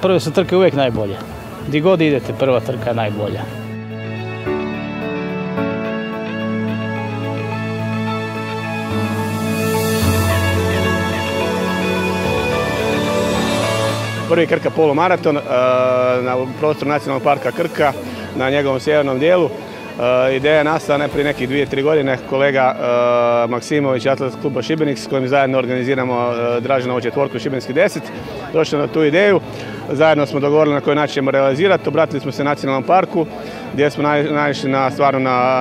prve su trke uvijek najbolje. Gdje god idete, prva trka je najbolja. Prvi Krka polumaraton na prostoru Nacionalnog parka Krka, na njegovom sjevernom dijelu. Ideja je nastala prije nekih 2-3 godine. Kolega Maksimović i Atletskog kluba Šibenik s kojim zajedno organiziramo Draženovu četvorku Šibenski 10. Došli na tu ideju. Zajedno smo dogovorili na koji način ćemo realizirati. Obratili smo se Nacionalnom parku gdje smo naišli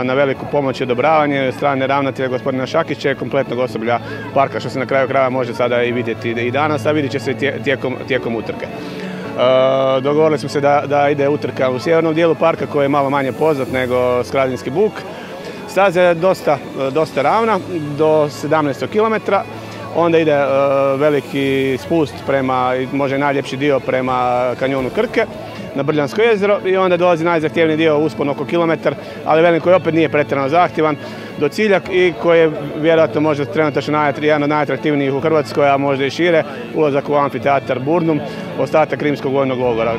na veliku pomoć i odobravanje od strane ravnatelja gospodina Šakića i kompletnog osoblja parka, što se na kraju krajeva može sada i vidjeti i danas, a vidjet će se i tijekom utrke. Dogovorili smo se da ide utrka u sjevernom dijelu parka koji je malo manje poznat nego Skradinski buk. Staza je dosta ravna, do 17 km. Onda ide veliki spust prema, možda najljepši dio prema kanjonu Krke na Brljansko jezero i onda dolazi najzahtjevniji dio uspon oko kilometar, ali velim koji opet nije pretjerano zahtjevan do cilja i koji je vjerojatno možda trenutačno jedan od najatraktivnijih u Hrvatskoj, a možda i šire, ulazak u amfiteatar Burnum, ostatak Rimskog vojnog logora.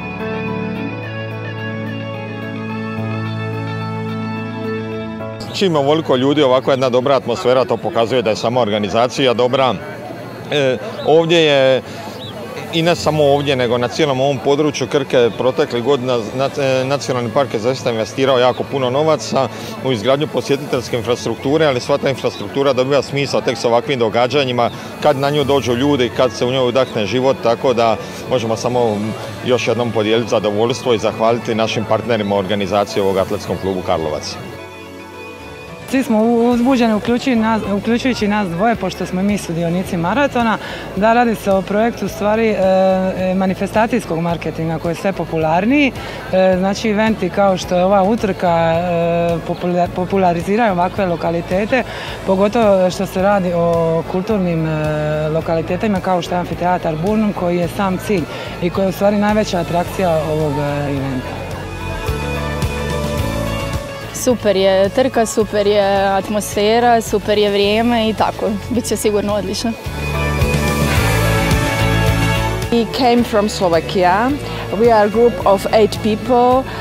Čim je ovoliko ljudi, ovako jedna dobra atmosfera, to pokazuje da je sama organizacija dobra. Ovdje je, i ne samo ovdje, nego na cijelom ovom području Krke proteklih godina Nacionalni park je zaista investirao jako puno novaca u izgradnju posjetiteljske infrastrukture, ali sva ta infrastruktura dobiva smisla tek s ovakvim događanjima, kad na nju dođu ljudi, kad se u njoj udahne život, tako da možemo samo još jednom podijeliti zadovoljstvo i zahvaliti našim partnerima u organizaciji ovog Atletskom klubu Karlovac. Svi smo uzbuđeni, uključujući nas dvoje, pošto smo mi sudionici maratona, da radi se o projektu stvari manifestacijskog marketinga koji je sve popularniji. Znači eventi kao što je ova utrka populariziraju ovakve lokalitete, pogotovo što se radi o kulturnim lokalitetima kao što je amfiteatar Burnum koji je sam cilj i koji je u stvari najveća atrakcija ovog eventa. Super je trka, super je atmosfera, super je vrijeme i tako. Biće sigurno odlično. We came from Slovakia. We are a group of 8 people.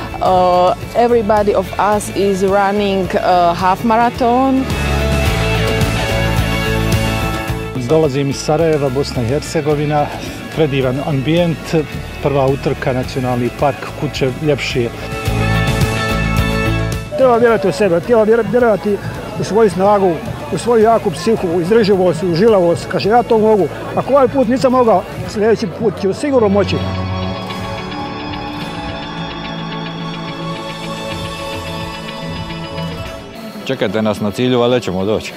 Everybody of us is running a half marathon. Dolazim iz Sarajeva, Bosna i Hercegovina. Predivan ambijent, prva utrka, Nacionalni park, kuće ljepšije. Treba vjerovati u sebe, treba vjerovati u svoju snagu, u svoju jaku psihu, u izdržljivost, u žilavost. Kaže, ja to mogu. Ako ovaj put nisam mogao, sljedeći put ću sigurno moći. Čekajte nas na cilju, ali ćemo doći.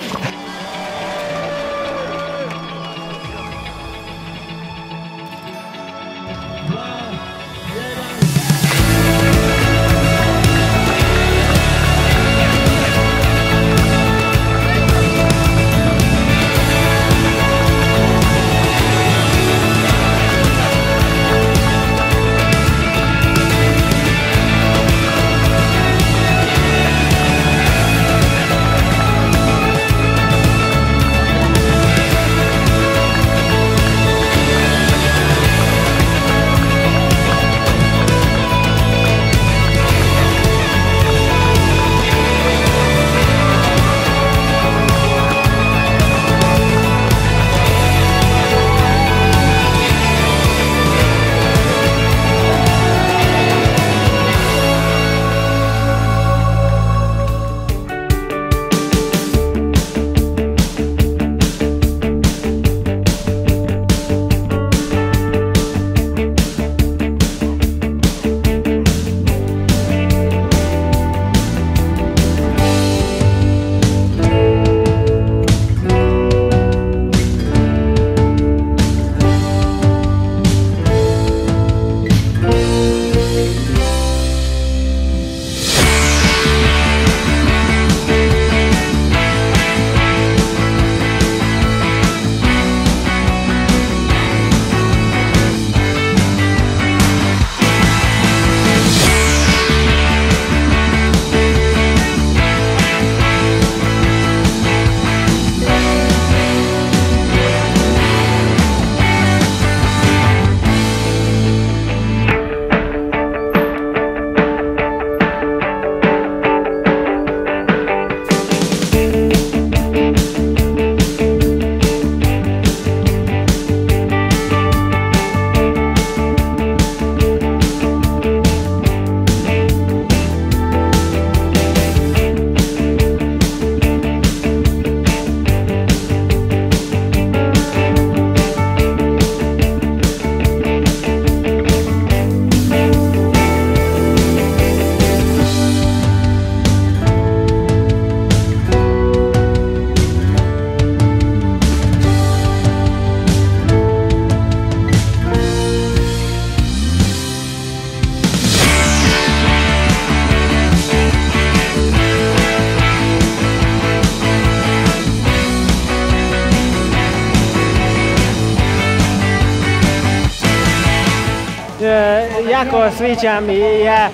jako sviđa mi je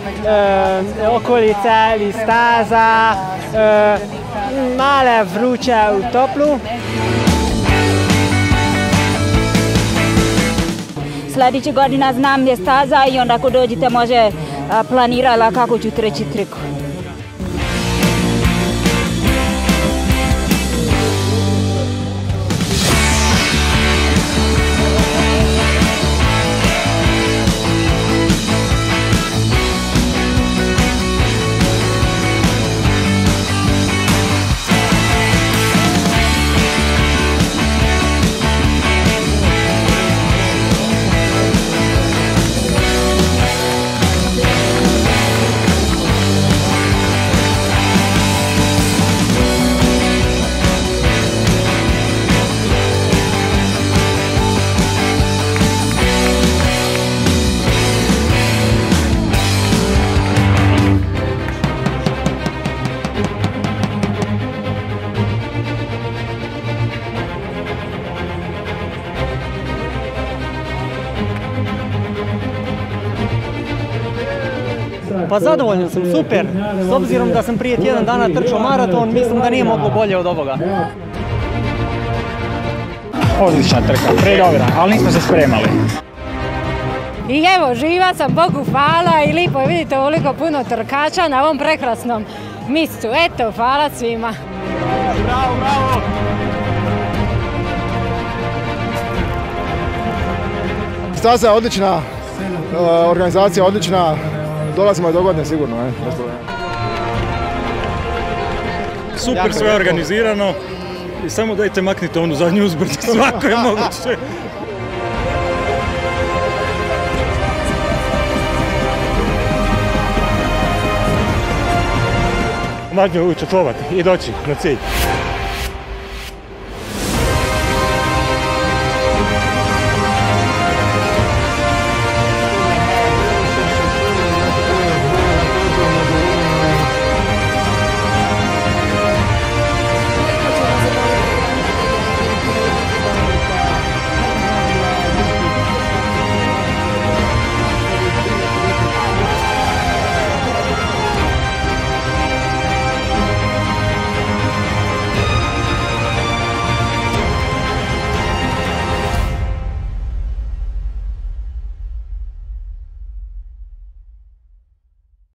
okolica ili staza, male vruće u toplu. Sljedeće godina znam je staza i onda ako dođete može planirala kako ću treći triku. Pa zadovoljan sam, super. S obzirom da sam prije tjedan dana trčao maraton, mislim da nije moglo bolje od ovoga. Odlična trka, predobra, ali nismo se spremali. I evo, živa sam, Bogu hvala i lipo je vidite ovoliko puno trkača na ovom prekrasnom mjestu. Eto, hvala svima. Bravo, bravo! Staza je odlična, organizacija odlična. Dolazimo do godine sigurno, ne? Super, sve organizirano i samo dajte maknite onu zadnju uzbrdu, svako je moguće. Važno je uvijek čutovati i doći na cilj.